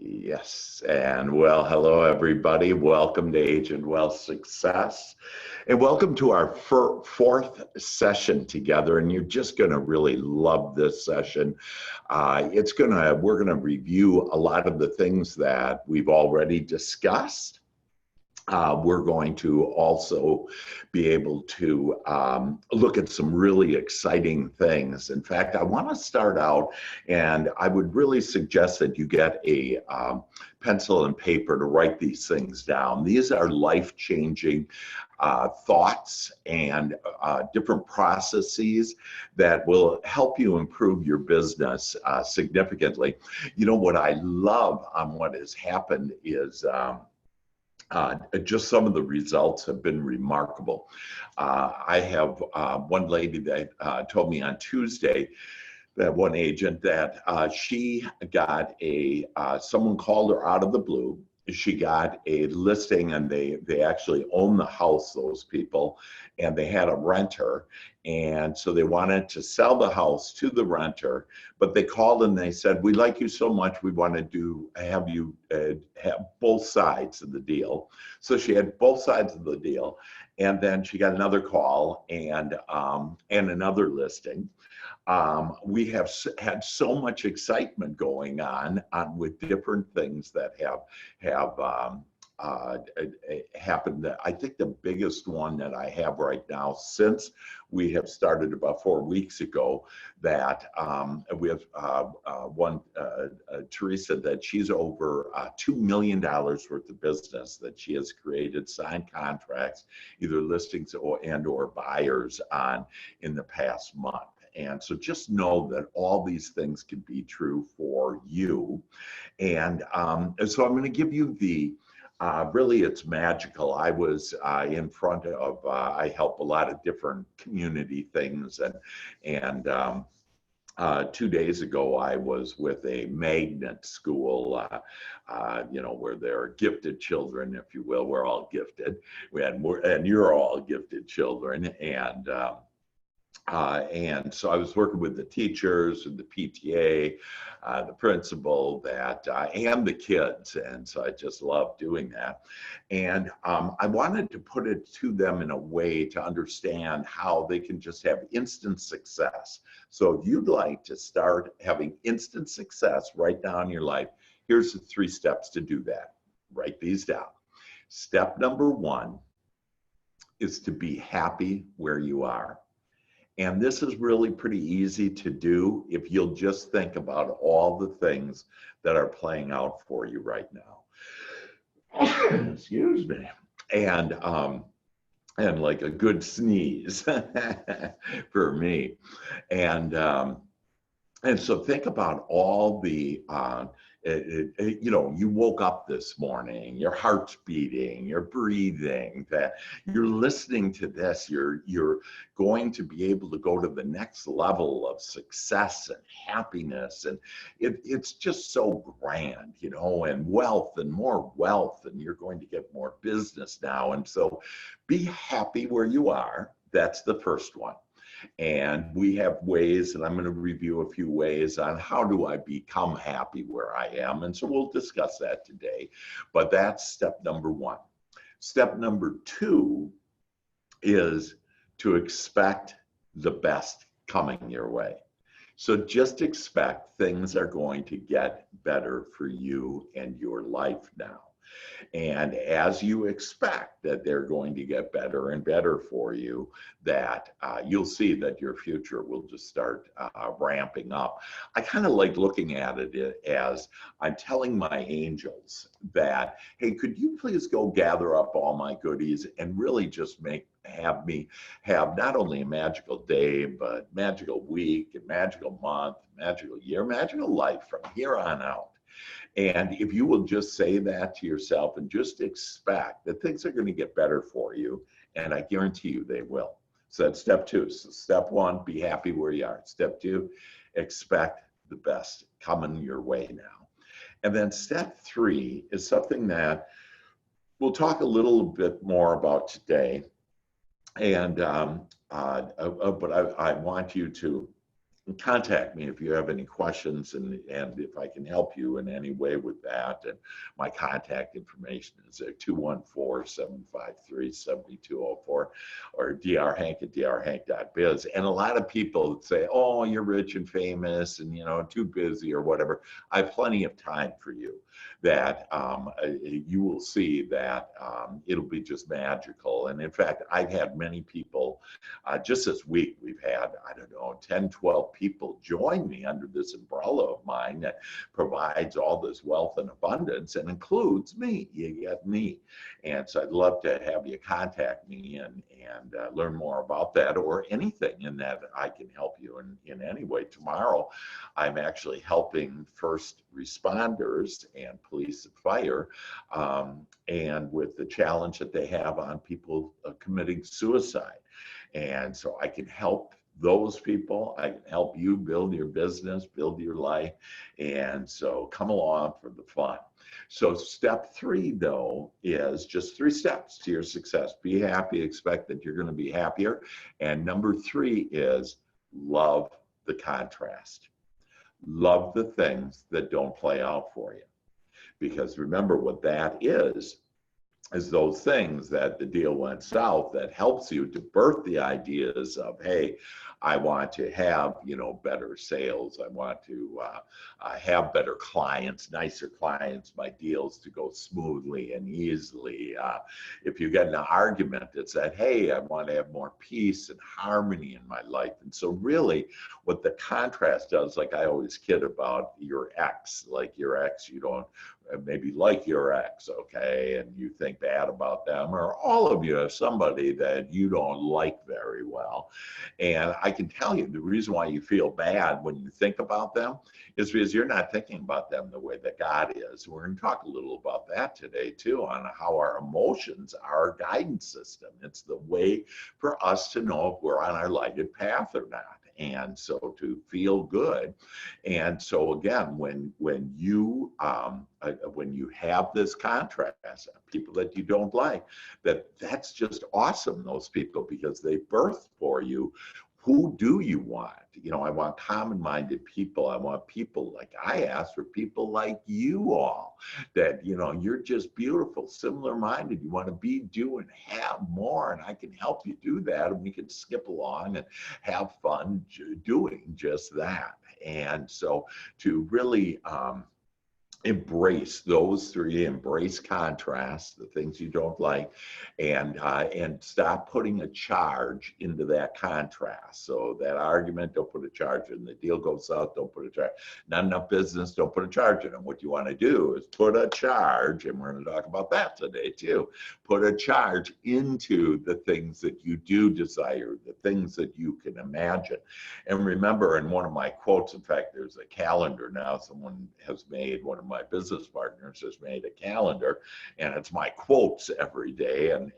Yes, and well, hello everybody. Welcome to Agent Wealth Success, and welcome to our fourth session together. And you're just going to really love this session. We're gonna review a lot of the things that we've already discussed. We're going to also be able to look at some really exciting things. In fact, I want to start out, and I would really suggest that you get a pencil and paper to write these things down. These are life-changing thoughts and different processes that will help you improve your business significantly. You know, what I love on what has happened is just some of the results have been remarkable. I have one lady that told me on Tuesday, that one agent, that she got someone called her out of the blue. She got a listing, and they actually own the house, those people, and they had a renter. And so they wanted to sell the house to the renter, but they called and they said, "We like you so much, we want to have you have both sides of the deal." So she had both sides of the deal. And then she got another call and another listing. We have had so much excitement going on with different things that have happened. I think the biggest one that I have right now, since we have started about 4 weeks ago, that we have one, Teresa, that she's over $2 million worth of business that she has created, signed contracts, either listings or buyers on in the past month. And so just know that all these things can be true for you. And so I'm going to give you really, it's magical. I was in front of, I help a lot of different community things. And 2 days ago, I was with a magnet school, where there are gifted children, if you will. We're all gifted. And you're all gifted children. And so I was working with the teachers and the PTA, the principal, and the kids. And so I just love doing that. And I wanted to put it to them in a way to understand how they can just have instant success. So if you'd like to start having instant success right now in your life, here's the 3 steps to do that. Write these down. Step number 1 is to be happy where you are. And this is really pretty easy to do if you'll just think about all the things that are playing out for you right now. Excuse me. And like a good sneeze for me. And so think about all the, you woke up this morning, your heart's beating, you're breathing, that you're listening to this, you're going to be able to go to the next level of success and happiness. And it's just so grand, and wealth and more wealth, and you're going to get more business now. And so be happy where you are. That's the first one. And we have ways, and I'm going to review a few ways on how do I become happy where I am. And so we'll discuss that today. But that's step number 1. Step number 2 is to expect the best coming your way. So just expect things are going to get better for you and your life now. And as you expect that they're going to get better and better for you, that you'll see that your future will just start ramping up. I kind of like looking at it as I'm telling my angels that, hey, could you please go gather up all my goodies and really just have me have not only a magical day, but magical week, and magical month, magical year, magical life from here on out. And if you will just say that to yourself and just expect that things are going to get better for you, and I guarantee you they will. So that's step 2. So step 1, be happy where you are. Step 2, expect the best coming your way now. And then step 3 is something that we'll talk a little bit more about today. And but I want you to contact me if you have any questions, and if I can help you in any way with that. And my contact information is at 214-753-7204 or drhank@drhank.biz. And a lot of people say, oh, you're rich and famous and, too busy or whatever. I have plenty of time for you. That you will see that it'll be just magical. And in fact, I've had many people just this week, we've had, I don't know, 10, 12 people join me under this umbrella of mine that provides all this wealth and abundance and includes me. You get me. And so I'd love to have you contact me and learn more about that, or anything in that I can help you in any way. Tomorrow, I'm actually helping first responders and police and fire, and with the challenge that they have on people committing suicide. And so I can help those people. I can help you build your business, build your life. And so come along for the fun. So step 3, though, is just 3 steps to your success. Be happy, expect that you're going to be happier. And number 3 is love the contrast. Love the things that don't play out for you. Because remember what that is those things that the deal went south, that helps you to birth the ideas of, hey, I want to have, better sales. I want to have better clients, nicer clients, my deals to go smoothly and easily. If you get in an argument that said, hey, I want to have more peace and harmony in my life. And so really what the contrast does, like I always kid about your ex, you don't maybe like your ex, okay, and you think bad about them, or all of you have somebody that you don't like very well. And I can tell you the reason why you feel bad when you think about them is because you're not thinking about them the way that God is. We're going to talk a little about that today too, on how our emotions are our guidance system. It's the way for us to know if we're on our lighted path or not. And so to feel good. And so again, when you have this contrast, people that you don't like, that's just awesome, those people, because they birth for you. Who do you want? I want common-minded people. I want people like I ask for people like you all, that, you're just beautiful, similar-minded. You want to be, do, and have more, and I can help you do that, and we can skip along and have fun doing just that. And so to really embrace those 3, embrace contrast, the things you don't like, and stop putting a charge into that contrast. So that argument, don't put a charge in. The deal goes out, don't put a charge. Not enough business, don't put a charge in them. What you want to do is put a charge, and we're going to talk about that today too. Put a charge into the things that you do desire, the things that you can imagine. And remember, in one of my quotes, in fact, there's a calendar now, someone has made, one of my business partners has made a calendar, and it's my quotes every day. And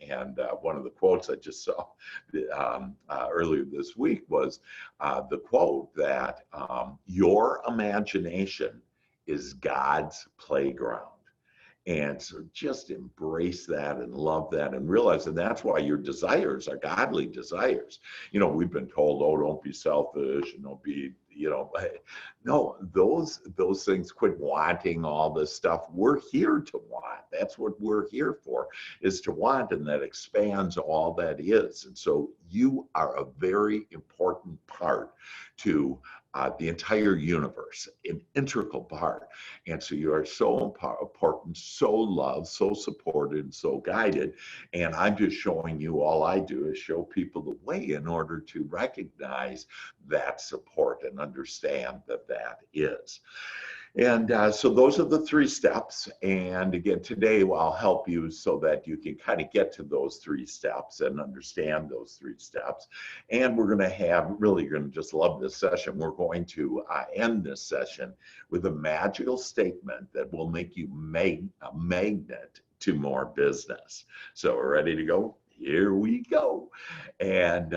one of the quotes I just saw earlier this week was the quote that your imagination is God's playground. And so just embrace that and love that and realize that that's why your desires are godly desires. We've been told, oh, don't be selfish and don't be, no, those things, quit wanting all this stuff. We're here to want. That's what we're here for, is to want, and that expands all that is. And so you are a very important part to the entire universe, an integral part. And so you are so important, so loved, so supported, so guided. And I'm just showing you, all I do is show people the way in order to recognize that support and understand that that is. And so those are the 3 steps. And again, today I'll help you so that you can kind of get to those 3 steps and understand those 3 steps. And we're going to have, really, you're going to just love this session. We're going to end this session with a magical statement that will make you a magnet to more business. So we're ready to go? here we go. And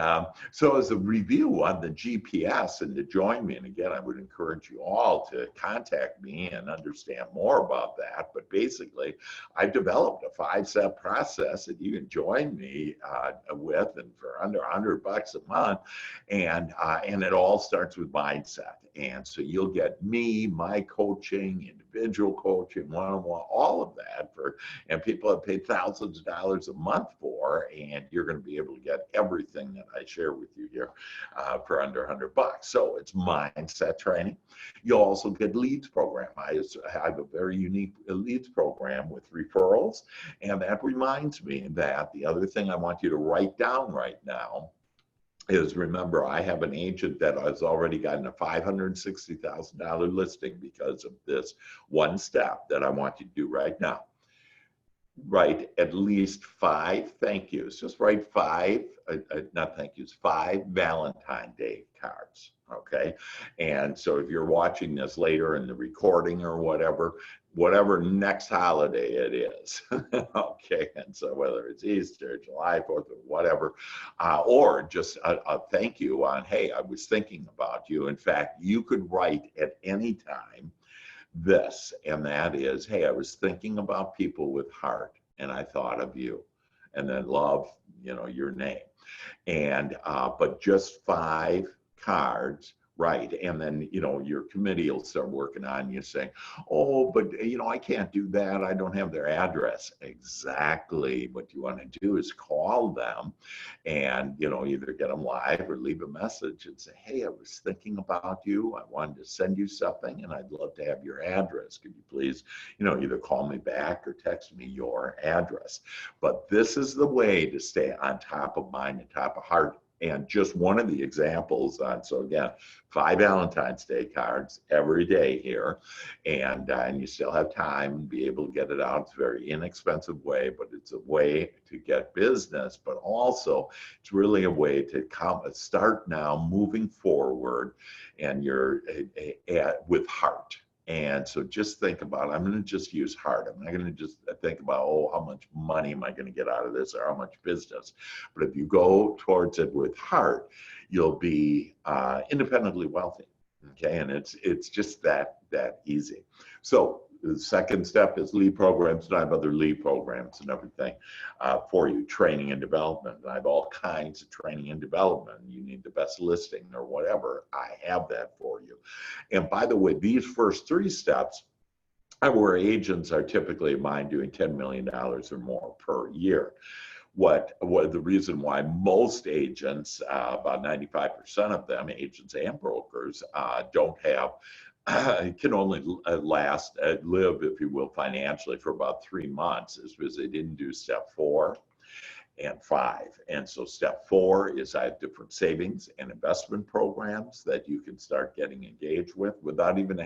so as a review on the GPS and to join me, and again, I would encourage you all to contact me and understand more about that. But basically, I've developed a 5-step process that you can join me with, and for under $100 a month. And it all starts with mindset. And so you'll get me, my coaching, individual coaching, one-on-one, all of that and people have paid thousands of dollars a month for, and you're going to be able to get everything that I share with you here for under $100. So it's mindset training. You'll also get leads program. I have a very unique leads program with referrals, and that reminds me that the other thing I want you to write down right now is, remember, I have an agent that has already gotten a $560,000 listing because of this one step that I want you to do right now. Write at least 5 thank yous. Just write 5, not thank yous, 5 Valentine's Day cards, okay? And so if you're watching this later in the recording or whatever next holiday it is, okay? And so whether it's Easter, July 4th, or whatever, or just a thank you on, hey, I was thinking about you. In fact, you could write at any time this, and that is, hey, I was thinking about people with heart and I thought of you, and then love, your name. And but just 5 cards, right? And then your committee will start working on you saying, oh, but I can't do that, I don't have their address. Exactly. What you want to do is call them and either get them live or leave a message and say, hey, I was thinking about you, I wanted to send you something, and I'd love to have your address. Could you please either call me back or text me your address? But this is the way to stay on top of mind and top of heart. And just one of the examples so again, 5 Valentine's Day cards every day here, and you still have time and be able to get it out. It's a very inexpensive way, but it's a way to get business, but also it's really a way to start now moving forward, and you're with heart. And so just think about, I'm going to just use heart. I'm not going to just think about, oh, how much money am I going to get out of this, or how much business. But if you go towards it with heart, you'll be independently wealthy. Okay, and it's just that easy. So the second step is lead programs, and I have other lead programs and everything for you, training and development. And I have all kinds of training and development. You need the best listing or whatever, I have that for you. And by the way, these first 3 steps are where agents are typically mine doing $10 million or more per year. What the reason why most agents, about 95% of them, agents and brokers, don't have can only live, if you will, financially for about 3 months, is because they didn't do step 4 and 5. And so step 4 is I have different savings and investment programs that you can start getting engaged with without even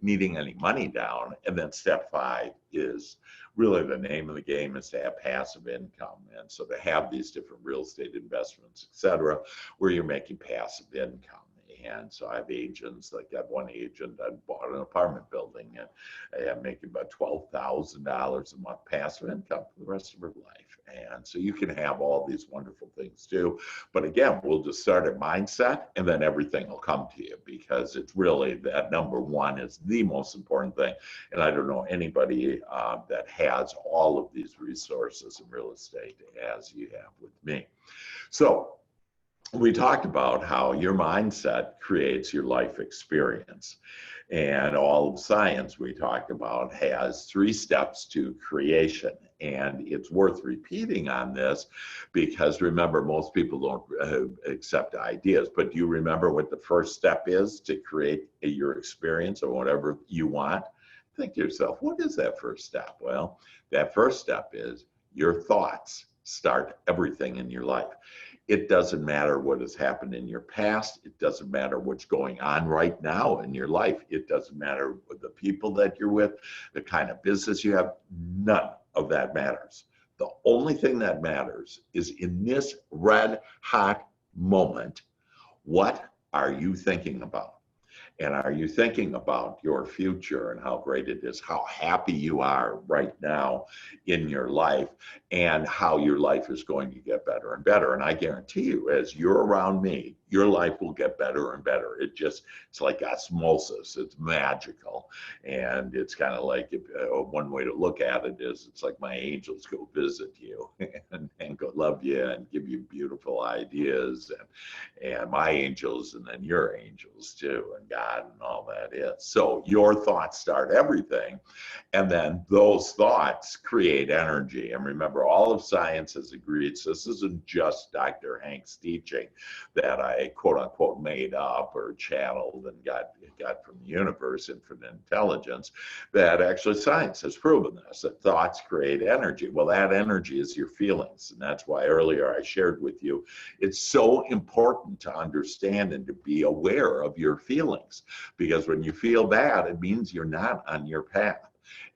needing any money down. And then step 5 is really the name of the game, is to have passive income. And so to have these different real estate investments, et cetera, where you're making passive income. And so I have agents, like I have one agent, I bought an apartment building, and I'm making about $12,000 a month passive income for the rest of her life. And so you can have all these wonderful things too. But again, we'll just start at mindset, and then everything will come to you, because it's really that number 1 is the most important thing. And I don't know anybody that has all of these resources in real estate as you have with me. So we talked about how your mindset creates your life experience, and all of science we talked about has 3 steps to creation. And it's worth repeating on this, because remember, most people don't accept ideas, but do you remember what the first step is to create your experience or whatever you want? Think to yourself, what is that first step? Well, that first step is your thoughts start everything in your life. It doesn't matter what has happened in your past. It doesn't matter what's going on right now in your life. It doesn't matter the people that you're with, the kind of business you have. None of that matters. The only thing that matters is, in this red hot moment, what are you thinking about? And are you thinking about your future and how great it is, how happy you are right now in your life, and how your life is going to get better and better? And I guarantee you, as you're around me, your life will get better and better. It's like osmosis. It's magical. And it's kind of like, one way to look at it is, it's like my angels go visit you and go love you and give you beautiful ideas, and my angels, and then your angels too, and God and all that is. So your thoughts start everything. And then those thoughts create energy. And remember, all of science has agreed, so this isn't just Dr. Hank's teaching that I quote unquote made up or channeled and got from the universe, infinite intelligence, that actually science has proven this, that thoughts create energy. Well, that energy is your feelings. And that's why earlier I shared with you, it's so important to understand and to be aware of your feelings, because when you feel bad, it means you're not on your path.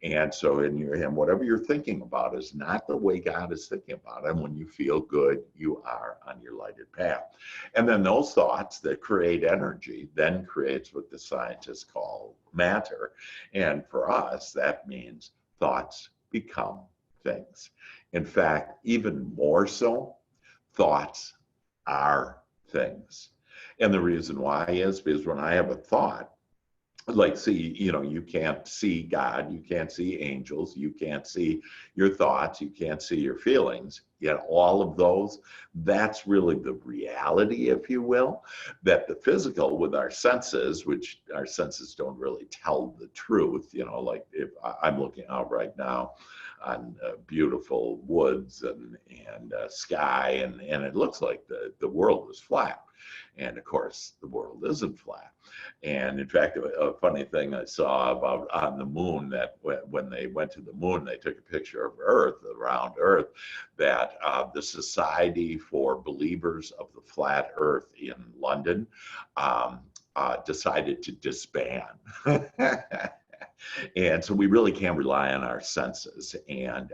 And so and whatever you're thinking about is not the way God is thinking about it. And when you feel good, you are on your lighted path. And then those thoughts that create energy then creates what the scientists call matter. And for us, that means thoughts become things. In fact, even more so, thoughts are things. And the reason why is because when I have a thought, like, see, you can't see God, you can't see angels, you can't see your thoughts, you can't see your feelings, yet all of those, that's really the reality, if you will, that the physical with our senses, which our senses don't really tell the truth, like if I'm looking out right now on beautiful woods and sky, and it looks like the world is flat. And of course, the world isn't flat. And in fact, a funny thing I saw about on the moon, that when they went to the moon, they took a picture of Earth, around Earth, that the Society for Believers of the Flat Earth in London decided to disband. And so we really can't rely on our senses. And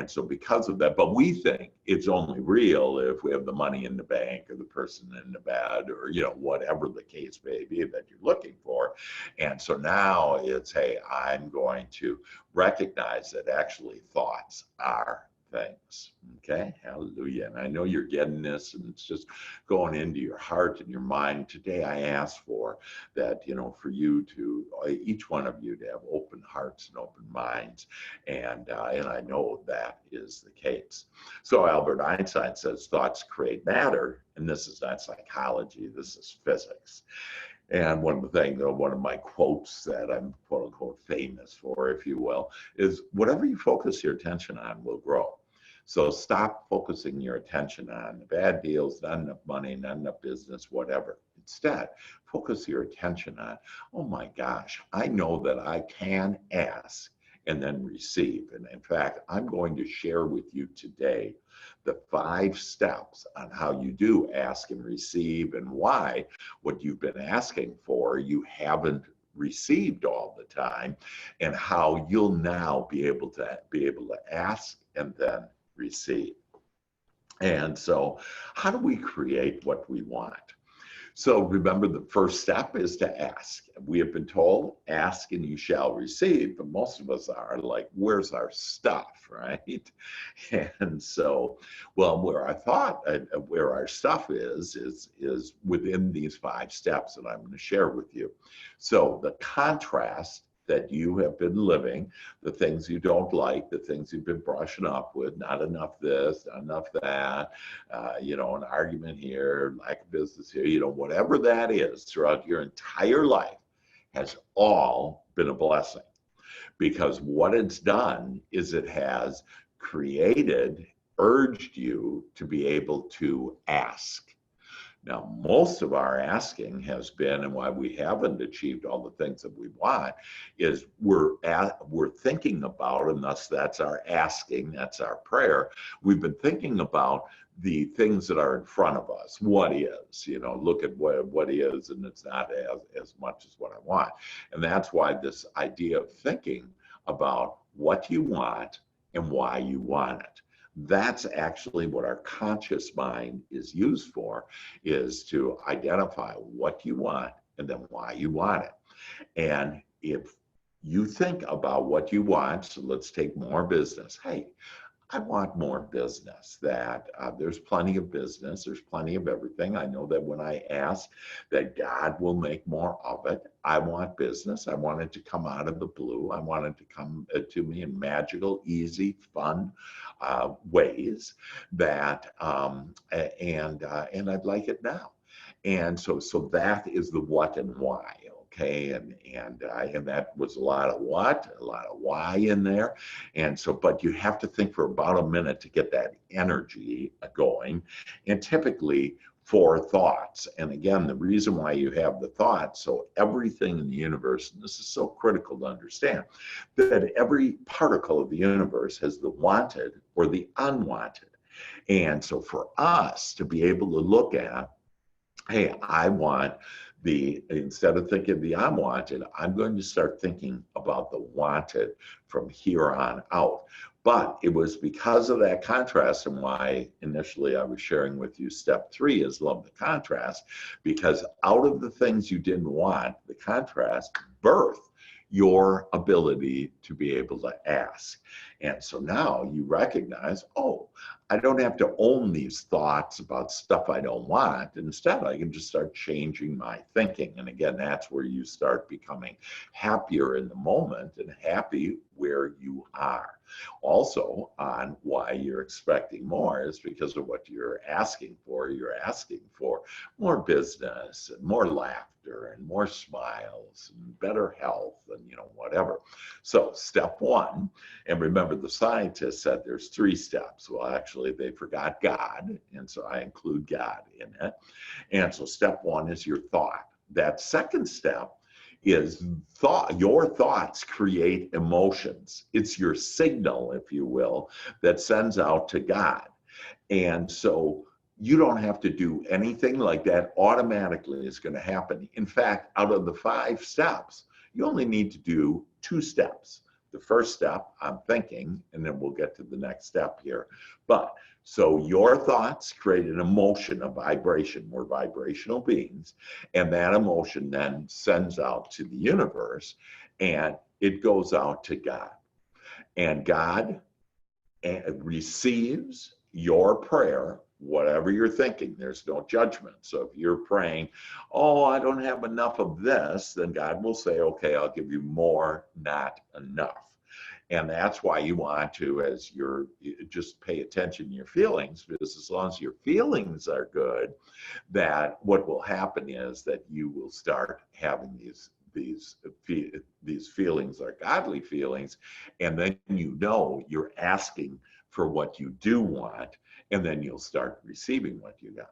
so because of that, but we think it's only real if we have the money in the bank or the person in the bed, or, whatever the case may be that you're looking for. And so now it's, hey, I'm going to recognize that actually thoughts are things. Okay, hallelujah. And I know you're getting this, and it's just going into your heart and your mind. Today I ask for that, for you to, each one of you, to have open hearts and open minds. And I know that is the case. So Albert Einstein says thoughts create matter, and this is not psychology, this is physics. And one of my quotes that I'm quote unquote famous for, if you will, is whatever you focus your attention on will grow. So stop focusing your attention on the bad deals, not enough money, not enough business, whatever. Instead, focus your attention on, oh my gosh, I know that I can ask and then receive. And in fact, I'm going to share with you today the 5 steps on how you do ask and receive, and why what you've been asking for you haven't received all the time, and how you'll now be able to ask and then receive. And so how do we create what we want? So remember, the first step is to ask. We have been told, ask and you shall receive, but most of us are like, where's our stuff, right? And so, well, where our stuff is within these 5 steps that I'm going to share with you. So the contrast that you have been living, the things you don't like, the things you've been brushing up with, not enough this, not enough that, an argument here, lack of business here, whatever that is throughout your entire life has all been a blessing. Because what it's done is it has urged you to be able to ask. Now, most of our asking has been, and why we haven't achieved all the things that we want, is we're thinking about, and thus that's our asking, that's our prayer. We've been thinking about the things that are in front of us. What is, look at what is, and it's not as much as what I want. And that's why this idea of thinking about what you want and why you want it. That's actually what our conscious mind is used for, is to identify what you want and then why you want it. And if you think about what you want, so let's take more business. Hey, I want more business. That there's plenty of business. There's plenty of everything. I know that when I ask that God will make more of it. I want business. I want it to come out of the blue. I want it to come to me in magical, easy, fun ways. That and I'd like it now. And so that is the what and why. Okay, and that was a lot of what, a lot of why in there, and so, but you have to think for about a minute to get that energy going, and typically for thoughts. And again, the reason why you have the thoughts, so everything in the universe, and this is so critical to understand, that every particle of the universe has the wanted or the unwanted, and so for us to be able to look at, hey, I want instead of thinking the unwanted, I'm going to start thinking about the wanted from here on out. But it was because of that contrast and why initially I was sharing with you step 3 is love the contrast, because out of the things you didn't want, the contrast birthed your ability to be able to ask. And so now you recognize, oh, I don't have to own these thoughts about stuff I don't want. Instead, I can just start changing my thinking. And again, that's where you start becoming happier in the moment and happy where you are. Also, on why you're expecting more is because of what you're asking for. You're asking for more business and more laughter and more smiles and better health and whatever. So step 1, and remember the scientists said there's 3 steps. Well, actually they forgot God, and so I include God in it. And so step 1 is your thought. That second step is thought. Your thoughts create emotions. It's your signal, if you will, that sends out to God. And so you don't have to do anything like that. Automatically it's going to happen. In fact, out of the 5 steps, you only need to do 2 steps. The first step, I'm thinking, and then we'll get to the next step here. But so your thoughts create an emotion, a vibration. We're vibrational beings. And that emotion then sends out to the universe and it goes out to God. And God receives your prayer, whatever you're thinking. There's no judgment. So if you're praying, oh, I don't have enough of this, then God will say, okay, I'll give you more, not enough. And that's why you want to, just pay attention to your feelings, because as long as your feelings are good, that what will happen is that you will start having these feelings are godly feelings, and then you're asking for what you do want, and then you'll start receiving what you got.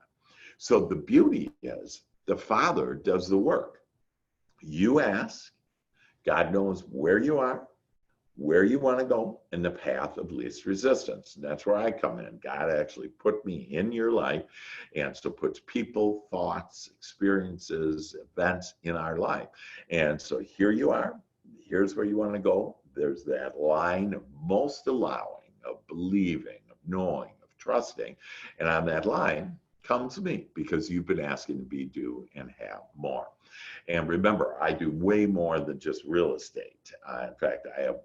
So the beauty is the Father does the work. You ask, God knows where you are, where you want to go, in the path of least resistance. And that's where I come in. God actually put me in your life, and so puts people, thoughts, experiences, events in our life. And so here you are. Here's where you want to go. There's that line of most allowing, of believing, of knowing, of trusting. And on that line comes me, because you've been asking to be, do, and have more. And remember, I do way more than just real estate. In fact, I have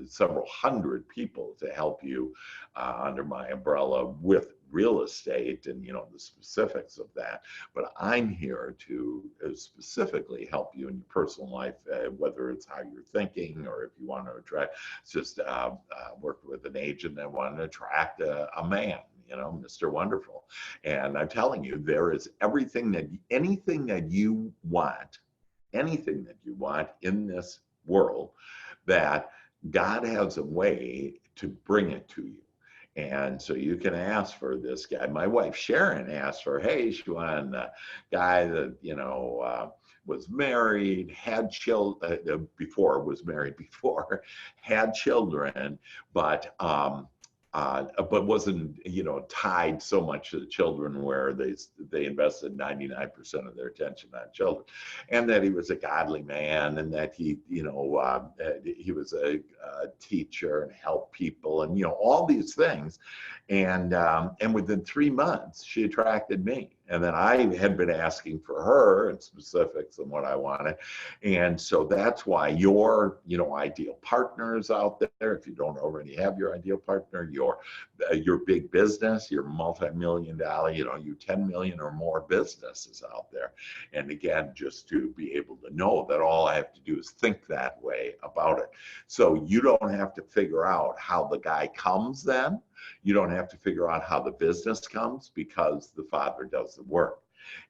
several hundred people to help you under my umbrella with real estate and the specifics of that. But I'm here to specifically help you in your personal life, whether it's how you're thinking, or if you want to attract, just worked with an agent that wanted to attract a man, Mr. Wonderful. And I'm telling you, there is anything that you want in this world, that God has a way to bring it to you. And so you can ask for this guy. My wife Sharon asked for, hey, she wanted a guy that was married, had children before, had children, but wasn't tied so much to the children, where they invested 99% of their attention on children, and that he was a godly man, and that he was a teacher and helped people, and all these things, and within 3 months she attracted me. And then I had been asking for her and specifics and what I wanted. And so that's why your, ideal partner is out there. If you don't already have your ideal partner, your big business, your multi-million dollar, your 10 million or more business is out there. And again, just to be able to know that all I have to do is think that way about it. So you don't have to figure out how the guy comes then. You don't have to figure out how the business comes, because the Father does the work.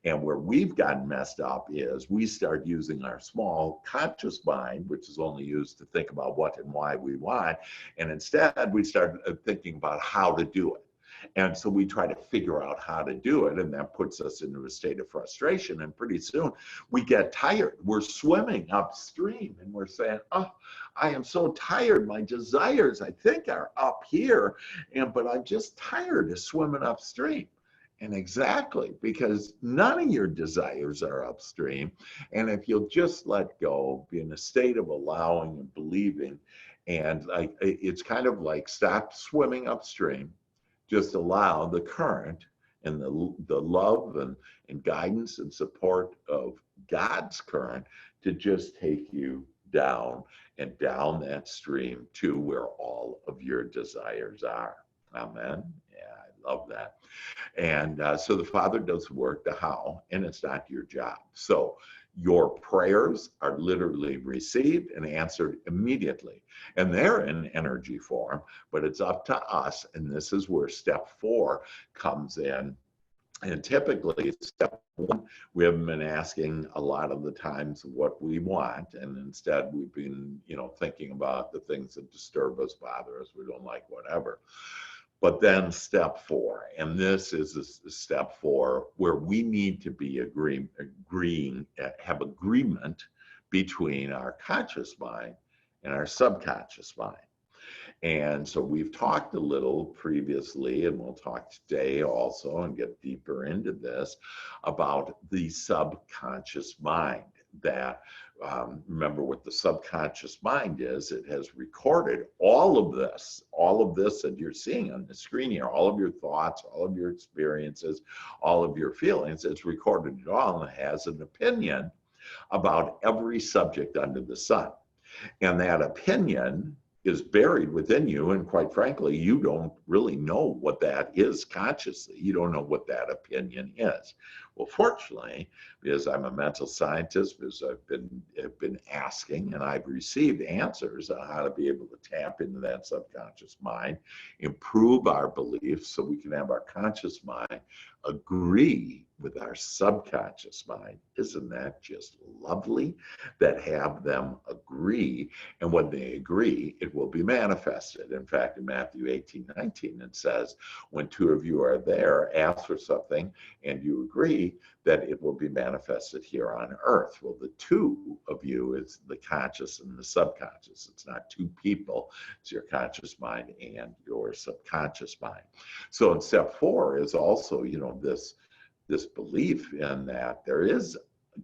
And where we've gotten messed up is we start using our small conscious mind, which is only used to think about what and why we want. And instead, we start thinking about how to do it. And so we try to figure out how to do it, and that puts us into a state of frustration. And pretty soon we get tired. We're swimming upstream and we're saying, oh, I am so tired. My desires, I think, are up here, but I'm just tired of swimming upstream. And exactly, because none of your desires are upstream. And if you'll just let go, be in a state of allowing and believing, and it's kind of like stop swimming upstream. Just allow the current and the love and guidance and support of God's current to just take you down and down that stream to where all of your desires are. Amen. Yeah, I love that. And so the Father does the work, the how, and it's not your job. So your prayers are literally received and answered immediately. And they're in energy form, but it's up to us. And this is where step 4 comes in. And typically, step 1, we haven't been asking a lot of the times what we want. And instead, we've been, thinking about the things that disturb us, bother us, we don't like, whatever. But then step 4, and this is step 4, where we need to be have agreement between our conscious mind and our subconscious mind. And so we've talked a little previously, and we'll talk today also and get deeper into this, about the subconscious mind. That remember what the subconscious mind is. It has recorded all of this that you're seeing on the screen here, all of your thoughts, all of your experiences, all of your feelings. It's recorded it all and has an opinion about every subject under the sun. And that opinion is buried within you, and quite frankly, you don't really know what that is consciously. You don't know what that opinion is. Well, fortunately, because I'm a mental scientist, because I've been asking and I've received answers on how to be able to tap into that subconscious mind, improve our beliefs so we can have our conscious mind agree with our subconscious mind. Isn't that just lovely? That have them agree, and when they agree, it will be manifested. In fact, in Matthew 18:19, it says, when 2 of you are there, ask for something, and you agree, that it will be manifested here on earth. Well, the 2 of you is the conscious and the subconscious. It's not 2 people. It's your conscious mind and your subconscious mind. So in step 4 is also, this belief in that there is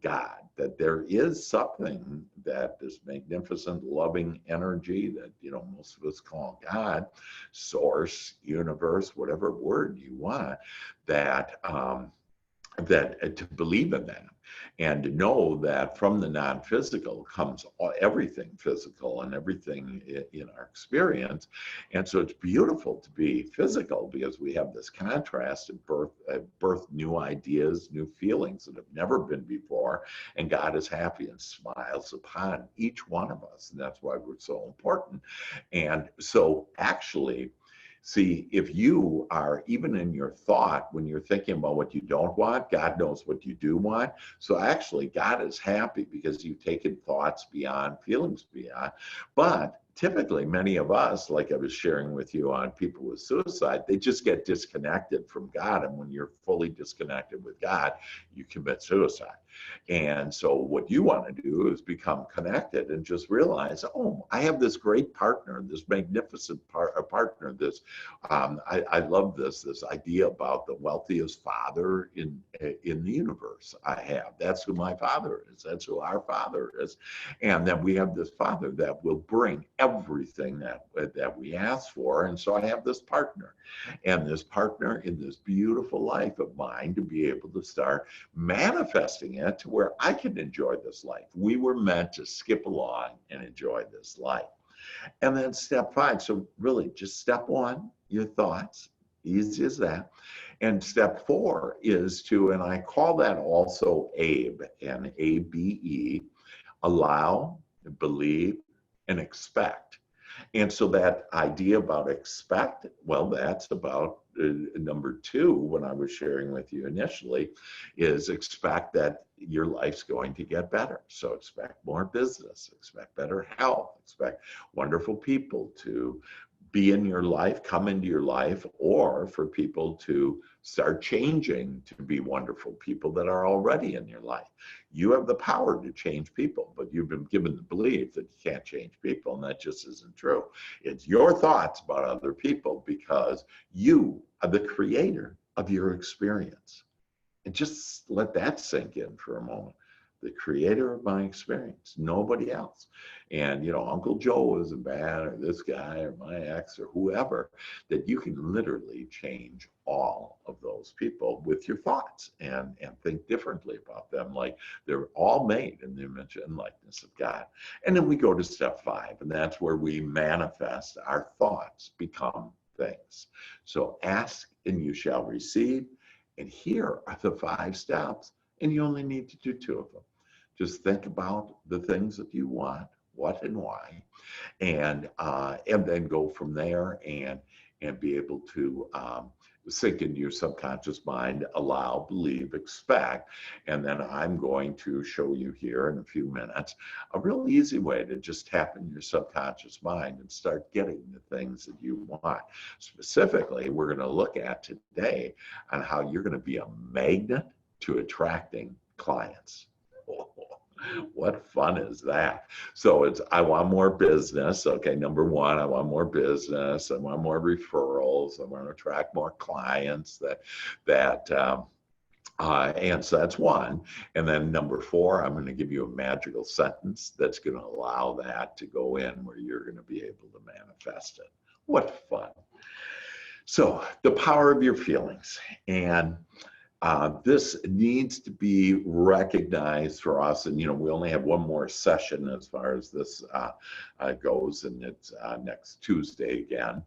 God, that there is something, that this magnificent, loving energy that, most of us call God, source, universe, whatever word you want, that to believe in that, and to know that from the non-physical comes everything physical and everything in our experience. And so it's beautiful to be physical, because we have this contrast and birth new ideas, new feelings that have never been before, and God is happy and smiles upon each one of us, and that's why we're so important. And so actually, see, if you are, even in your thought, when you're thinking about what you don't want, God knows what you do want. So actually, God is happy because you've taken thoughts beyond, feelings beyond. But typically, many of us, like I was sharing with you on people with suicide, they just get disconnected from God. And when you're fully disconnected with God, you commit suicide. And so what you want to do is become connected and just realize, oh, I have this great partner, this magnificent partner. This I love this idea about the wealthiest father in the universe. I have. That's who my father is. That's who our father is. And then we have this Father that will bring everything that we ask for. And so I have this partner, and this partner in this beautiful life of mine to be able to start manifesting it to where I can enjoy this life. We were meant to skip along and enjoy this life. And then step 5. So really just step 1, your thoughts, easy as that. And step 4 is to, and I call that also ABE, ABE, allow, believe, and expect. And so that idea about expect, well, that's about number 2, when I was sharing with you initially, is expect that your life's going to get better. So expect more business, expect better health, expect wonderful people to be in your life, come into your life, or for people to start changing to be wonderful people that are already in your life. You have the power to change people, but you've been given the belief that you can't change people, and that just isn't true. It's your thoughts about other people because you are the creator of your experience. And just let that sink in for a moment. The creator of my experience, nobody else. And, you know, Uncle Joe isn't bad, or this guy, or my ex, or whoever, that you can literally change all of those people with your thoughts and think differently about them, like they're all made in the image and likeness of God. And then we go to step 5, and that's where we manifest our thoughts become things. So ask and you shall receive. And here are the 5 steps, and you only need to do 2 of them. Just think about the things that you want, what and why, and then go from there and be able to sink into your subconscious mind, allow, believe, expect. And then I'm going to show you here in a few minutes a real easy way to just tap in your subconscious mind and start getting the things that you want. Specifically, we're going to look at today on how you're going to be a magnet to attracting clients. What fun is that? So it's, I want more business. Okay, number 1, I want more business. I want more referrals. I want to attract more clients. And so that's 1. And then number 4, I'm going to give you a magical sentence that's going to allow that to go in where you're going to be able to manifest it. What fun. So the power of your feelings. And this needs to be recognized for us. And, you know, we only have 1 more session as far as this goes, and it's next Tuesday again.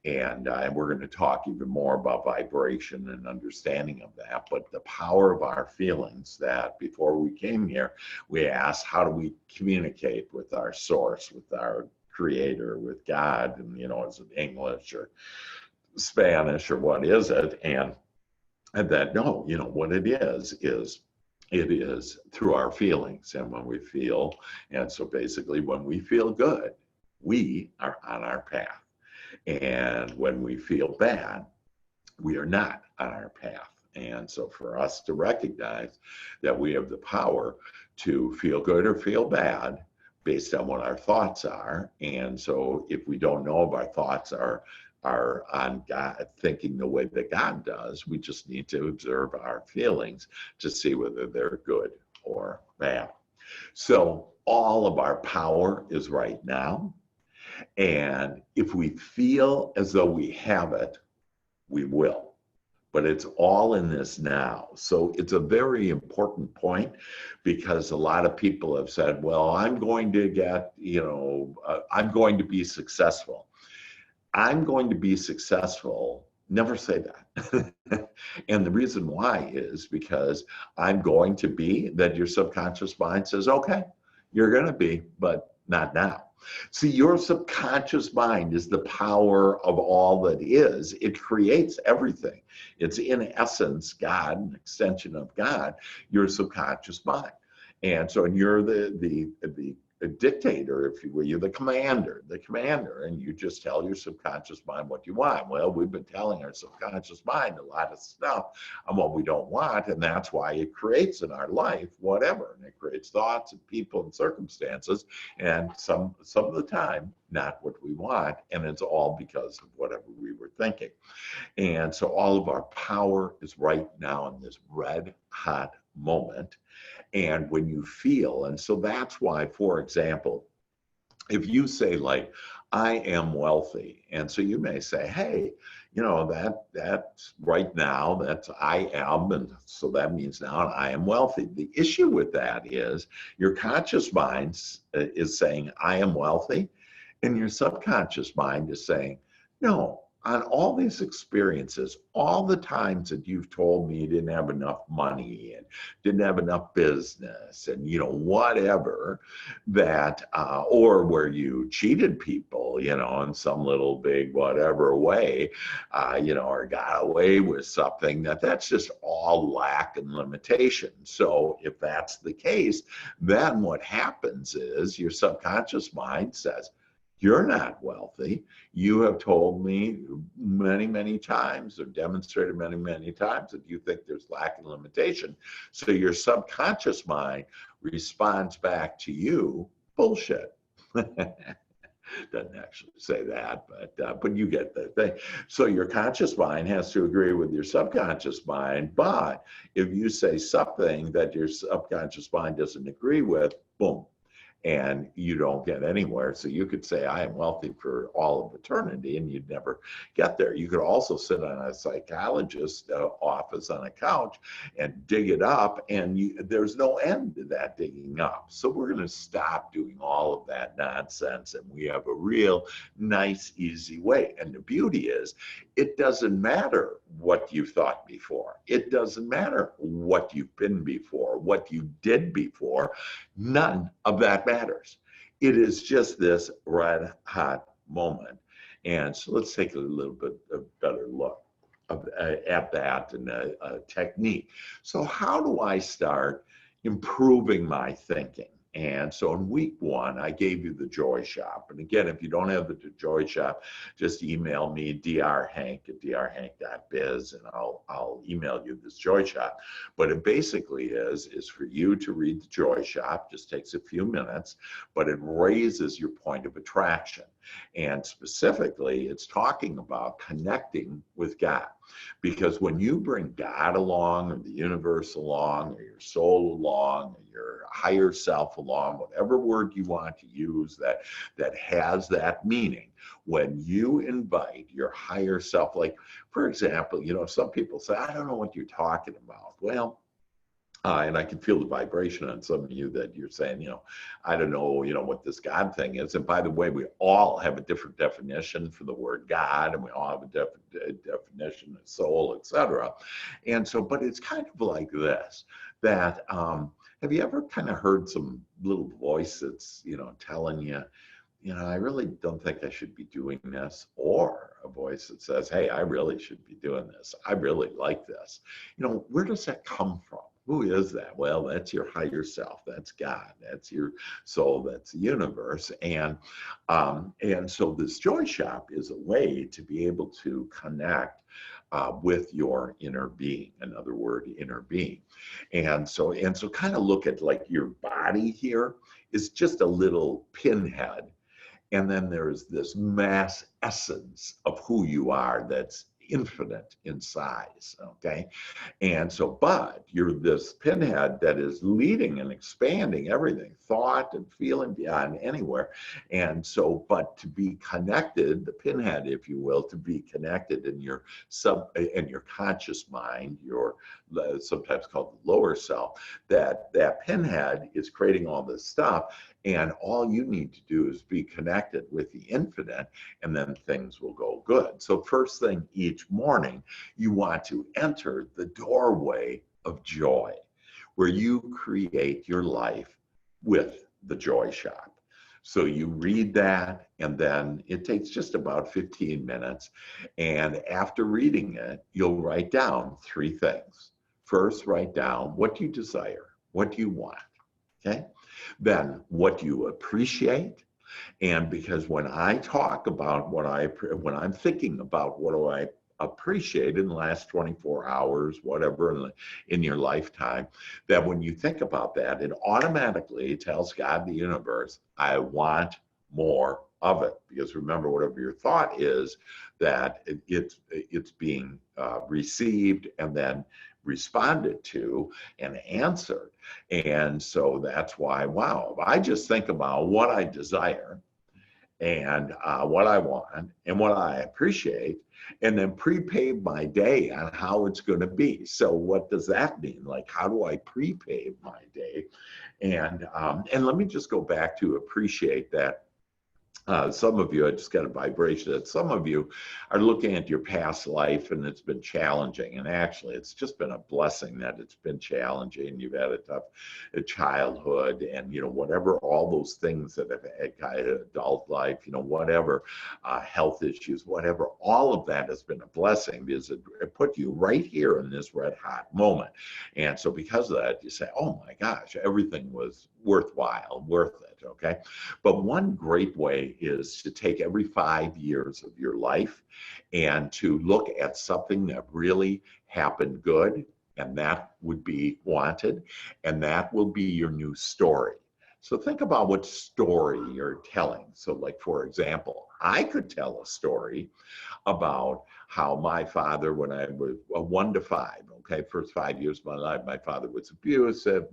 And we're going to talk even more about vibration and understanding of that. But the power of our feelings, that before we came here, we asked, how do we communicate with our source, with our creator, with God? And, you know, is it English or Spanish or what is it? And that, no, you know, what it is it is through our feelings. And when we feel, and so basically when we feel good, we are on our path. And when we feel bad, we are not on our path. And so for us to recognize that we have the power to feel good or feel bad based on what our thoughts are. And so if we don't know if our thoughts are on God, thinking the way that God does, we just need to observe our feelings to see whether they're good or bad. So all of our power is right now. And if we feel as though we have it, we will. But it's all in this now. So it's a very important point, because a lot of people have said, well, I'm going to get, you know, I'm going to be successful. I'm going to be successful. Never say that. And the reason why is because I'm going to be, that your subconscious mind says, okay, you're going to be, but not now. See, your subconscious mind is the power of all that is. It creates everything. It's in essence God, an extension of God, your subconscious mind. And so you're the dictator, if you will. You're the commander, and you just tell your subconscious mind what you want. Well, we've been telling our subconscious mind a lot of stuff on what we don't want, and that's why it creates in our life whatever. And it creates thoughts and people and circumstances, and some of the time, not what we want, and it's all because of whatever we were thinking. And so all of our power is right now in this red hot moment. And when you feel, and so that's why, for example, if you say like, I am wealthy, and so you may say, hey, you know, that's right now, that's I am, and so that means now I am wealthy. The issue with that is your conscious mind is saying I am wealthy, and your subconscious mind is saying, no, on all these experiences, all the times that you've told me you didn't have enough money and didn't have enough business and, you know, whatever, that, or where you cheated people, you know, in some little big whatever way, you know, or got away with something, that's just all lack and limitation. So if that's the case, then what happens is your subconscious mind says, you're not wealthy. You have told me many, many times, or demonstrated many, many times, that you think there's lack and limitation. So your subconscious mind responds back to you, bullshit. Doesn't actually say that, but you get the thing. So your conscious mind has to agree with your subconscious mind. But if you say something that your subconscious mind doesn't agree with, boom, and you don't get anywhere. So you could say, I am wealthy for all of eternity, and you'd never get there. You could also sit on a psychologist's office on a couch and dig it up, and there's no end to that digging up. So we're going to stop doing all of that nonsense, and we have a real nice, easy way. And the beauty is, it doesn't matter what you've thought before. It doesn't matter what you've been before, what you did before. None of that matters. It is just this red hot moment. And so let's take a little bit of better look at that and a technique. So how do I start improving my thinking? And so in week one, I gave you the Joy Shop. And again, if you don't have the Joy Shop, just email me, drhank@drhank.biz, and I'll email you this Joy Shop. But it basically is for you to read the Joy Shop. Just takes a few minutes, but it raises your point of attraction. And specifically, it's talking about connecting with God. Because when you bring God along, or the universe along, or your soul along, or your higher self along, whatever word you want to use that has that meaning, when you invite your higher self, like, for example, you know, some people say, I don't know what you're talking about. Well, and I can feel the vibration on some of you that you're saying, you know, I don't know, you know, what this God thing is. And by the way, we all have a different definition for the word God, and we all have a different definition of soul, etc. And so, but it's kind of like this, that have you ever kind of heard some little voice that's, you know, telling you, you know, I really don't think I should be doing this, or a voice that says, hey, I really should be doing this. I really like this. You know, where does that come from? Who is that? Well, that's your higher self. That's God. That's your soul. That's the universe. And so this Joy Shop is a way to be able to connect with your inner being. Another word, inner being. And so kind of look at like your body here is just a little pinhead. And then there's this mass essence of who you are that's infinite in size, okay? And so, but you're this pinhead that is leading and expanding everything, thought and feeling beyond anywhere. And so, but to be connected, the pinhead, if you will, to be connected in your conscious mind, your sometimes called the lower self, that pinhead is creating all this stuff. And all you need to do is be connected with the infinite, and then things will go good. So first thing each morning, you want to enter the doorway of joy, where you create your life with the Joy Shop. So you read that, and then it takes just about 15 minutes. And after reading it, you'll write down 3 things. First, write down what you desire, what you want, okay? Then what you appreciate. And because when I talk about when I'm thinking about what do I appreciate in the last 24 hours, whatever in your lifetime, that when you think about that, it automatically tells God, the universe, I want more of it. Because remember, whatever your thought is, that it's being received and then responded to and answered. And so that's why, wow, if I just think about what I desire, and what I want and what I appreciate, and then prepave my day on how it's going to be. So what does that mean? Like, how do I prepave my day? And let me just go back to appreciate that. Some of you, I just got a vibration that some of you are looking at your past life and it's been challenging. And actually, it's just been a blessing that it's been challenging. You've had a tough childhood and, whatever, all those things that have had kind of adult life, whatever, health issues, whatever, all of that has been a blessing because it put you right here in this red hot moment. And so because of that, you say, oh my gosh, everything was worthwhile, worth it, okay? But one great way is to take every 5 years of your life and to look at something that really happened good, and that would be wanted, and that will be your new story. So think about what story you're telling. So like, for example, I could tell a story about how my father, when I was 1 to 5, okay, first 5 years of my life, my father was abusive,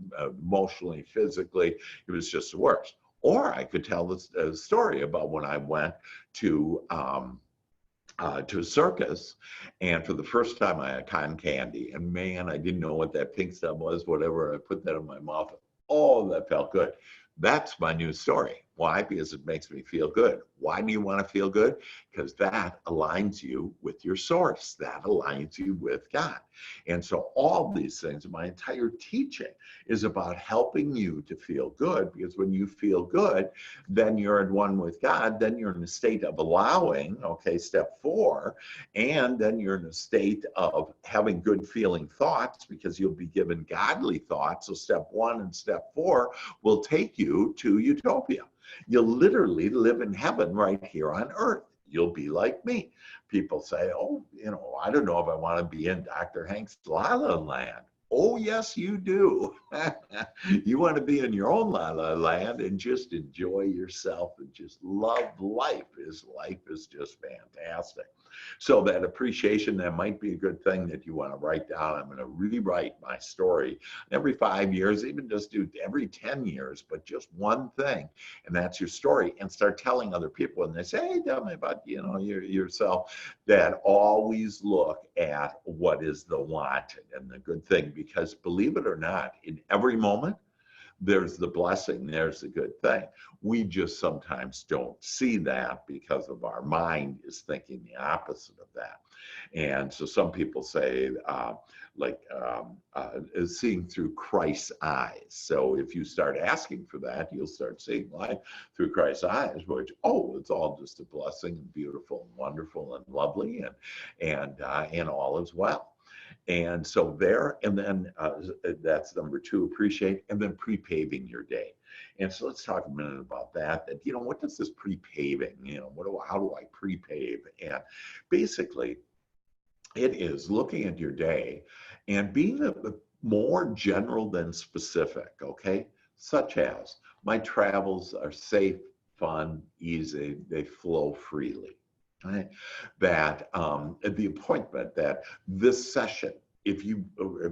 emotionally, physically, it was just the worst. Or I could tell a story about when I went to a circus, and for the first time I had cotton candy, and man, I didn't know what that pink stuff was, whatever, I put that in my mouth. Oh, that felt good. That's my new story. Why? Because it makes me feel good. Why do you want to feel good? Because that aligns you with your source. That aligns you with God. And so all these things, my entire teaching is about helping you to feel good, because when you feel good, then you're at one with God, then you're in a state of allowing, okay, step 4, and then you're in a state of having good feeling thoughts because you'll be given godly thoughts. So step 1 and step 4 will take you to utopia. You'll literally live in heaven right here on earth. You'll be like me. People say, oh, I don't know if I want to be in Dr. Hank's La La Land. Oh, yes, you do. You want to be in your own La La Land and just enjoy yourself and just love life. Life is just fantastic. So that appreciation, that might be a good thing that you want to write down. I'm going to rewrite my story every 5 years, even just do every 10 years, but just one thing. And that's your story, and start telling other people. And they say, hey, tell me about, yourself. That always look at what is the wanted and the good thing, because believe it or not, in every moment, there's the blessing, there's the good thing. We just sometimes don't see that because of our mind is thinking the opposite of that. And so some people say, seeing through Christ's eyes. So if you start asking for that, you'll start seeing life through Christ's eyes, which, it's all just a blessing and beautiful and wonderful and lovely, and all is well. And so there, and then that's number 2, appreciate, and then prepaving your day. And so let's talk a minute about that. What does this prepaving, how do I prepave? And basically, it is looking at your day and being more general than specific, okay? Such as, my travels are safe, fun, easy, they flow freely. Right? That the appointment, that this session, if you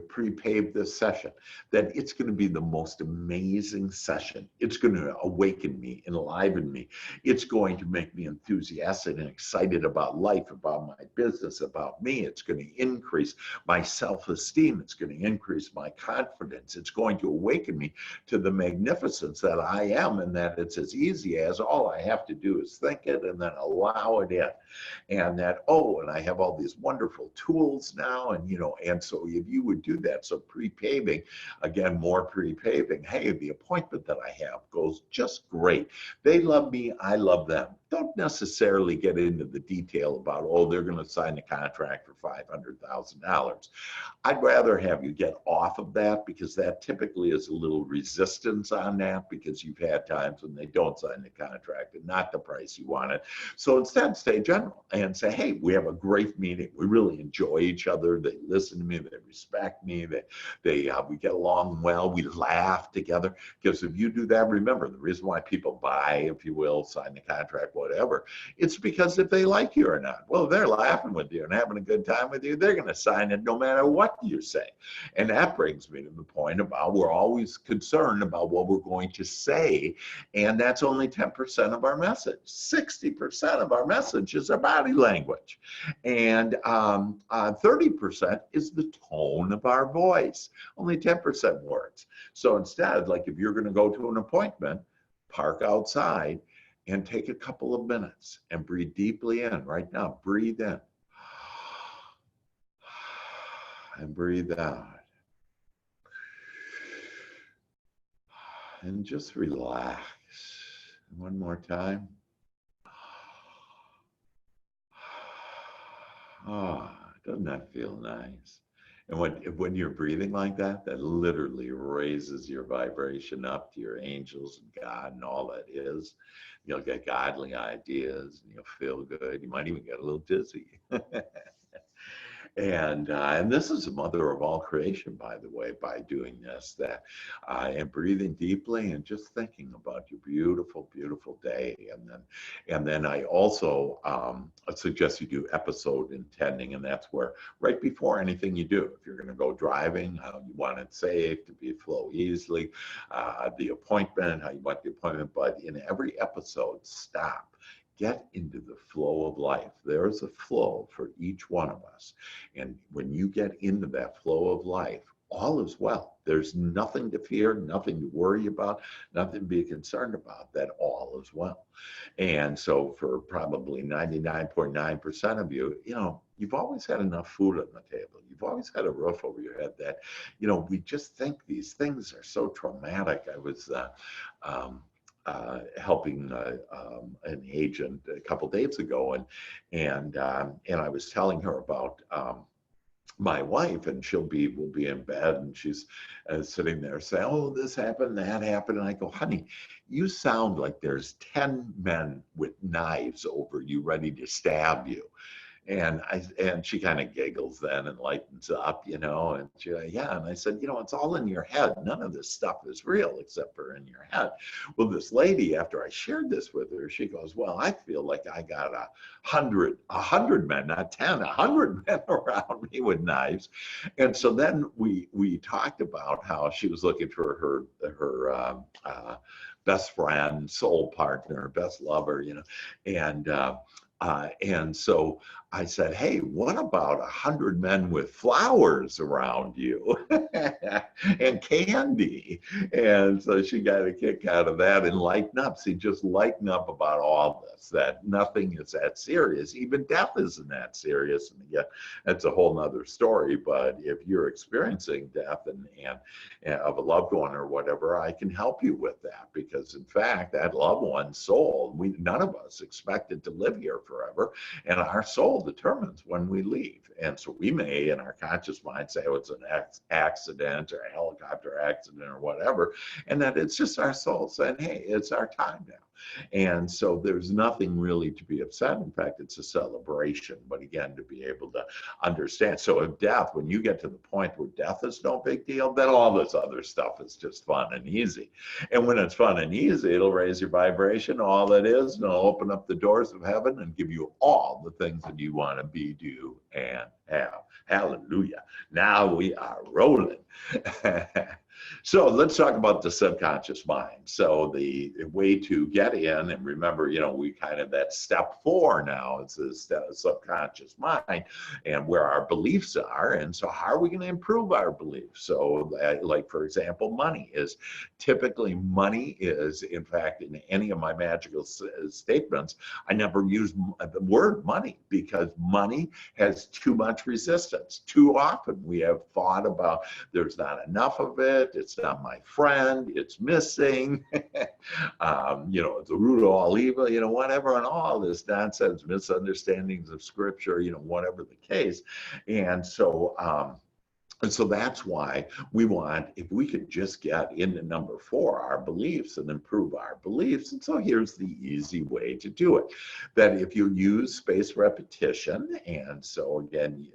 prepave this session, that it's going to be the most amazing session. It's going to awaken me, enliven me. It's going to make me enthusiastic and excited about life, about my business, about me. It's going to increase my self-esteem. It's going to increase my confidence. It's going to awaken me to the magnificence that I am, and that it's as easy as all I have to do is think it and then allow it in. And that, and I have all these wonderful tools now, and so if you would do that, so prepaving, again, more prepaving, hey, the appointment that I have goes just great. They love me, I love them. Don't necessarily get into the detail about, they're going to sign a contract for $500,000. I'd rather have you get off of that, because that typically is a little resistance on that, because you've had times when they don't sign the contract and not the price you wanted. So instead, stay general and say, hey, we have a great meeting. We really enjoy each other. They listen to me. They respect me. We get along well. We laugh together. Because if you do that, remember, the reason why people buy, if you will, sign the contract, whatever. It's because if they like you or not. Well, if they're laughing with you and having a good time with you, they're going to sign it no matter what you say. And that brings me to the point about we're always concerned about what we're going to say. And that's only 10% of our message. 60% of our message is our body language. And 30% is the tone of our voice. Only 10% words. So instead, like if you're going to go to an appointment, park outside and take a couple of minutes and breathe deeply in. Right now, breathe in and breathe out. And just relax. One more time. Oh, doesn't that feel nice? And when you're breathing like that, that literally raises your vibration up to your angels and God and all that is. You'll get godly ideas, and you'll feel good. You might even get a little dizzy. And this is the mother of all creation, by the way, by doing this, and breathing deeply and just thinking about your beautiful, beautiful day. And then I also suggest you do episode intending, and that's where right before anything you do, if you're going to go driving, how you want it safe to flow easily, the appointment, how you want the appointment, but in every episode, stop. Get into the flow of life. There's a flow for each one of us. And when you get into that flow of life, all is well. There's nothing to fear, nothing to worry about, nothing to be concerned about. That all is well. And so for probably 99.9% of you, you've always had enough food on the table. You've always had a roof over your head. That, we just think these things are so traumatic. I was helping an agent a couple days ago, and I was telling her about my wife, and we'll be in bed, and she's sitting there saying, "Oh, this happened, that happened," and I go, "Honey, you sound like there's 10 men with knives over you, ready to stab you." And she kind of giggles then and lightens up, and she, yeah. And I said, it's all in your head. None of this stuff is real except for in your head. Well, this lady, after I shared this with her, she goes, "Well, I feel like I got 100 men, not 10, 100 men around me with knives." And so then we talked about how she was looking for her best friend, soul partner, best lover, and so I said, "Hey, what about 100 men with flowers around you and candy?" And so she got a kick out of that and lighten up. See, just lighten up about all this, that nothing is that serious. Even death isn't that serious. And again, that's a whole nother story. But if you're experiencing death and of a loved one or whatever, I can help you with that, because in fact, that loved one's soul, none of us expected to live here forever, and our soul determines when we leave. And so we may, in our conscious mind, say, "Oh, it's an accident or a helicopter accident or whatever," and that it's just our soul saying, "Hey, it's our time now." And so there's nothing really to be upset. In fact, it's a celebration. But again, to be able to understand. So if death, when you get to the point where death is no big deal, then all this other stuff is just fun and easy. And when it's fun and easy, it'll raise your vibration, all it is, and it'll open up the doors of heaven and give you all the things that you want to be, do, and have. Hallelujah. Now we are rolling. So let's talk about the subconscious mind. So the way to get in, and remember, we kind of, that step 4 now is the subconscious mind and where our beliefs are. And so how are we going to improve our beliefs? So like, for example, money is, in fact, in any of my magical statements, I never use the word money, because money has too much resistance. Too often we have thought about, there's not enough of it, it's not my friend, it's missing, it's the root of all evil, whatever, and all this nonsense, misunderstandings of scripture, whatever the case. And so And so that's why we want, if we could just get into number 4, our beliefs, and improve our beliefs. And so here's the easy way to do it. That if you use spaced repetition, and so again,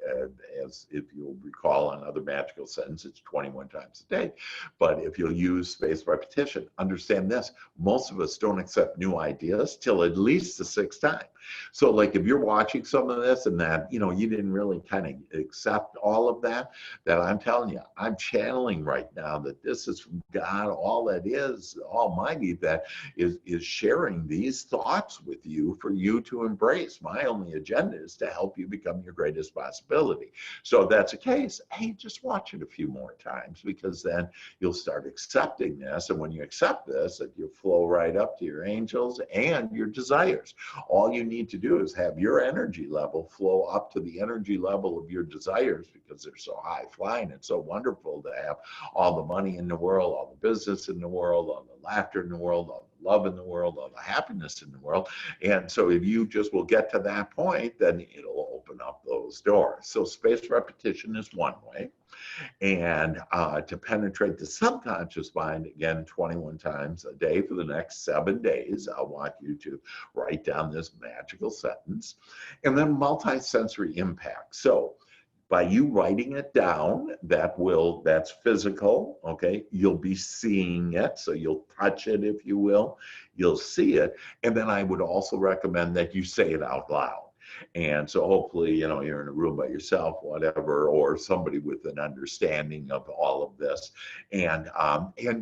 as if you'll recall another magical sentence, it's 21 times a day. But if you'll use spaced repetition, understand this, most of us don't accept new ideas till at least the 6th time. So like if you're watching some of this and that, you didn't really kind of accept all of that I'm telling you, I'm channeling right now that this is from God, all that is Almighty that is sharing these thoughts with you for you to embrace. My only agenda is to help you become your greatest possibility. So if that's the case, hey, just watch it a few more times, because then you'll start accepting this. And when you accept this, that you'll flow right up to your angels and your desires. All you need to do is have your energy level flow up to the energy level of your desires, because they're so high flying. It's so wonderful to have all the money in the world, all the business in the world, all the laughter in the world, all the love in the world, all the happiness in the world. And so if you just will get to that point, then it'll open up those doors. So spaced repetition is one way. And to penetrate the subconscious mind, again, 21 times a day for the next 7 days, I want you to write down this magical sentence. And then multisensory impact. So by you writing it down, that's physical, okay? You'll be seeing it, so you'll touch it, if you will. You'll see it. And then I would also recommend that you say it out loud. And so hopefully, you're in a room by yourself, whatever, or somebody with an understanding of all of this, and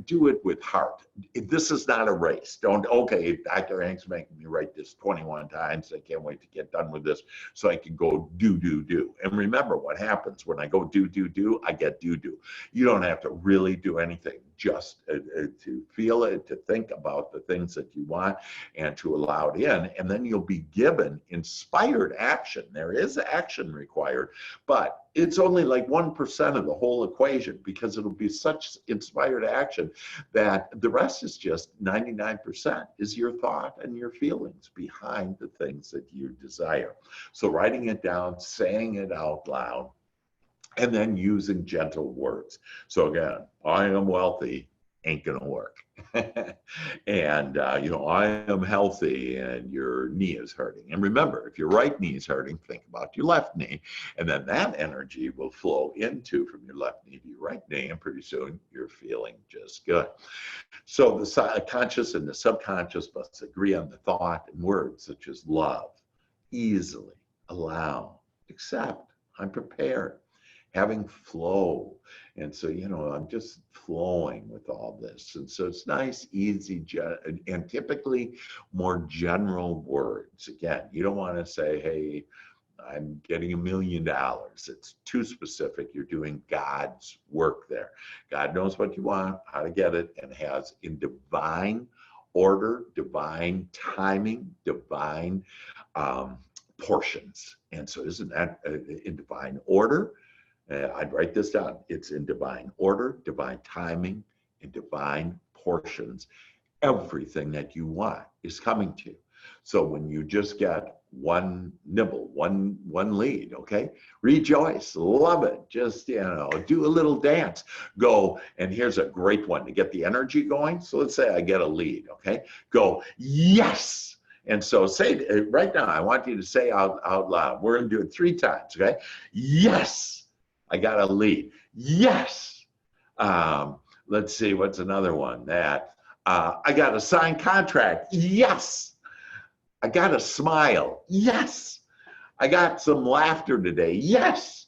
do it with heart. This is not a race. Okay, Dr. Hank's making me write this 21 times. I can't wait to get done with this so I can go do. And remember what happens when I go do, I get do. You don't have to really do anything, just to feel it, to think about the things that you want, and to allow it in. And then you'll be given inspired action. There is action required, but it's only like 1% of the whole equation, because it'll be such inspired action that the rest is just 99% is your thought and your feelings behind the things that you desire. So writing it down, saying it out loud, and then using gentle words. So again, I am wealthy ain't gonna work. And I am healthy and your knee is hurting. And remember, if your right knee is hurting, think about your left knee. And then that energy will flow from your left knee to your right knee. And pretty soon you're feeling just good. So the conscious and the subconscious must agree on the thought and words such as love, easily, allow, accept, I'm prepared, having flow. And so, I'm just flowing with all this. And so it's nice, easy, and typically more general words. Again, you don't want to say, hey, I'm getting $1 million. It's too specific. You're doing God's work there. God knows what you want, how to get it, and has in divine order, divine timing, divine portions. And so isn't that in divine order? I'd write this down. It's in divine order, divine timing, and divine portions. Everything that you want is coming to you. So when you just get one nibble, one lead, okay? Rejoice, love it. Just, do a little dance. Go, and here's a great one to get the energy going. So let's say I get a lead, okay? Go, yes. And so say right now, I want you to say out loud. We're going to do it 3 times, okay? Yes. I got a lead. Yes. Let's see, what's another one? That I got a signed contract. Yes. I got a smile. Yes. I got some laughter today. Yes.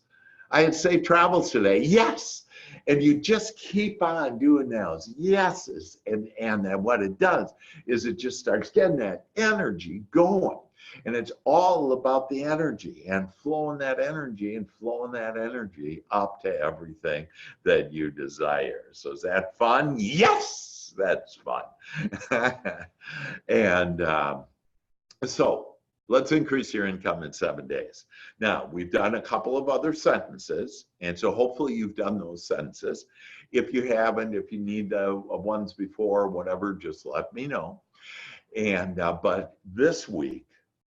I had safe travels today. Yes. And you just keep on doing those yeses. And then what it does is it just starts getting that energy going. And it's all about the energy and flowing that energy up to everything that you desire. So is that fun? Yes, that's fun. And so let's increase your income in 7 days. Now, we've done a couple of other sentences, and so hopefully you've done those sentences. If you haven't, if you need the ones before, whatever, just let me know. And but this week,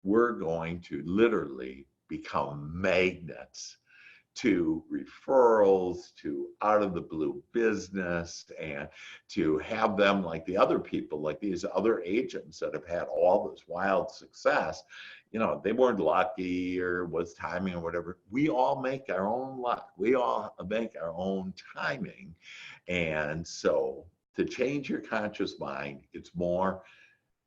we're going to literally become magnets to referrals, to out of the blue business, and to have them like the other people, like these other agents that have had all this wild success. You know, they weren't lucky or was timing or whatever. We all make our own luck. We all make our own timing. And so to change your conscious mind, it's more,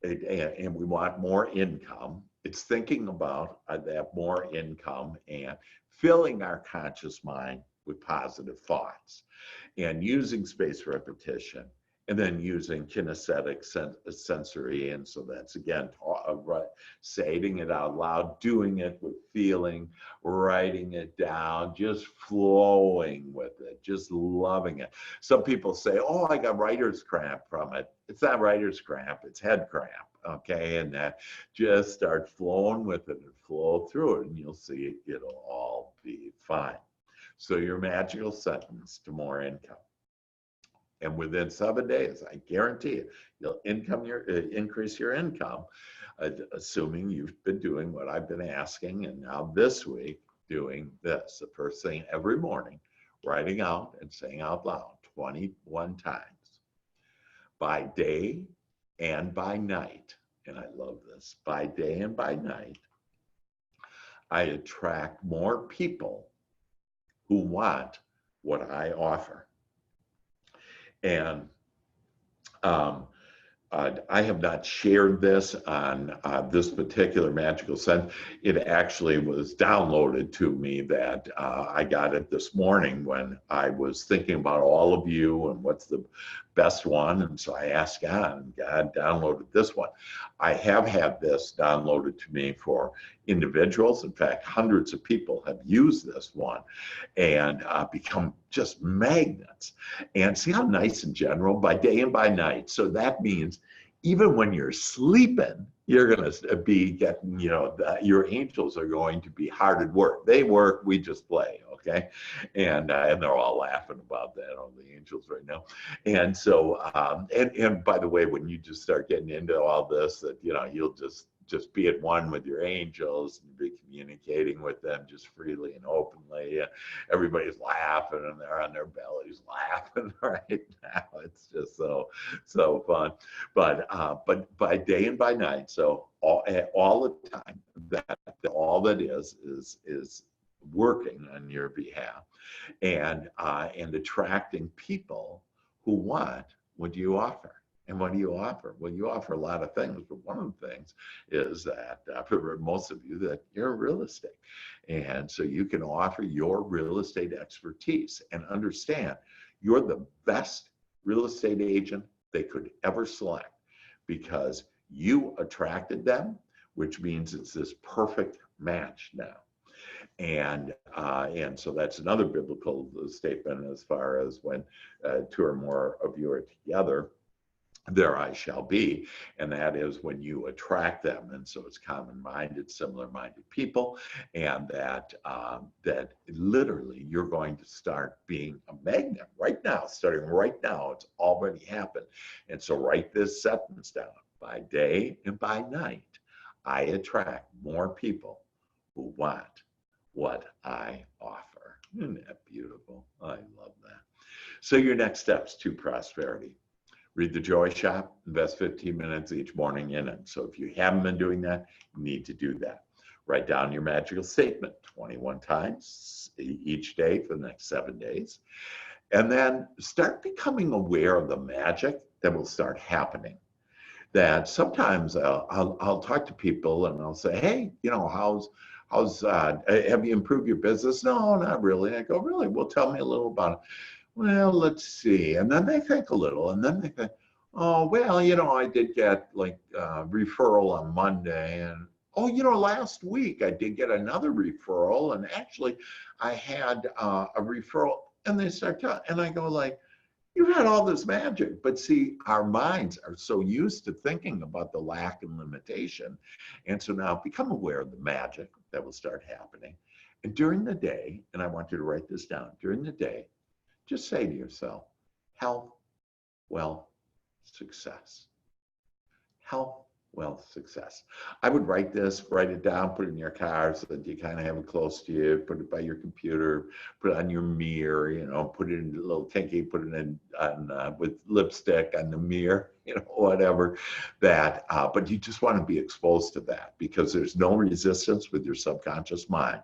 and we want more income. It's thinking about that more income and filling our conscious mind with positive thoughts and using spaced repetition, and then using kinesthetic sensory. And so that's again, saying it out loud, doing it with feeling, writing it down, just flowing with it, just loving it. Some people say, oh, I got writer's cramp from it. It's not writer's cramp, it's head cramp. Okay, and that just start flowing with it and flow through it, and you'll see it'll all be fine. So your magical sentence to more income. And within 7 days, I guarantee it, you'll increase your income, assuming you've been doing what I've been asking, and now this week doing this, the first thing every morning, writing out and saying out loud 21 times, by day and by night. And I love this, by day and by night, I attract more people who want what I offer. And I have not shared this on this particular magical sense. It actually was downloaded to me that I got it this morning when I was thinking about all of you and what's the best one. And so I asked God, and God downloaded this one. I have had this downloaded to me for individuals. In fact, hundreds of people have used this one and become just magnets. And see how nice in general, by day and by night. So that means even when you're sleeping, you're going to be getting, you know, your angels are going to be hard at work. They work, we just play, okay? And they're all laughing about that, all the angels right now. And so, and by the way, when you just start getting into all this, that, you know, you'll just be at one with your angels and be communicating with them just freely and openly. Everybody's laughing and they're on their bellies laughing right now. It's just so fun. But by day and by night, so all the time, that all that is working on your behalf and attracting people who want what you offer. And what do you offer? Well, you offer a lot of things, but one of the things is that for most of you, that you're in real estate. And so you can offer your real estate expertise and understand you're the best real estate agent they could ever select because you attracted them, which means it's this perfect match now. And so that's another biblical statement as far as when two or more of you are together, there I shall be. And that is when you attract them. And so it's common-minded, similar-minded people. And that literally you're going to start being a magnet right now, starting right now. It's already happened. And so write this sentence down. By day and by night, I attract more people who want what I offer. Isn't that beautiful? I love that. So your next steps to prosperity. Read the Joy Shop, invest 15 minutes each morning in it. So if you haven't been doing that, you need to do that. Write down your magical statement 21 times each day for the next 7 days. And then start becoming aware of the magic that will start happening. That sometimes I'll talk to people and I'll say, hey, you know, have you improved your business? No, not really. I go, really? Well, tell me a little about it. Well, let's see. And then they think a little, and then they think, oh, well, you know, I did get like a referral on Monday, and oh, you know, last week I did get another referral, and actually I had a referral, and they start telling, and I go like, you've had all this magic, but see, our minds are so used to thinking about the lack and limitation, and so now become aware of the magic that will start happening. And during the day, and I want you to write this down, during the day, just say to yourself, health, wealth, success. Health, wealth, success. I would write this, write it down, put it in your car so that you kind of have it close to you, put it by your computer, put it on your mirror, you know, put it in a little kinky, put it in on with lipstick on the mirror, you know, whatever that. But you just want to be exposed to that because there's no resistance with your subconscious mind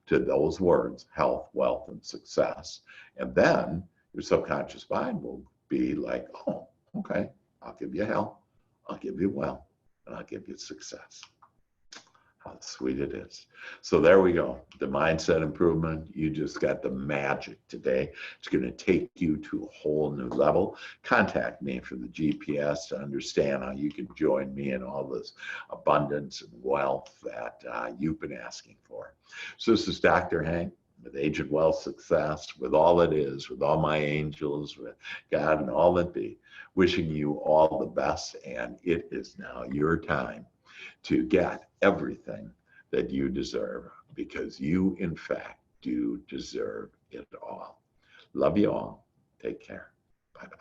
to those words, health, wealth, and success. And then your subconscious mind will be like, oh, okay, I'll give you health, I'll give you wealth, and I'll give you success. How sweet it is. So there we go. The mindset improvement. You just got the magic today. It's going to take you to a whole new level. Contact me for the GPS to understand how you can join me in all this abundance and wealth that you've been asking for. So this is Dr. Hank with Agent Wealth Success, with all it is, with all my angels, with God and all that be, wishing you all the best. And it is now your time to get everything that you deserve because you, in fact, do deserve it all. Love you all. Take care. Bye-bye.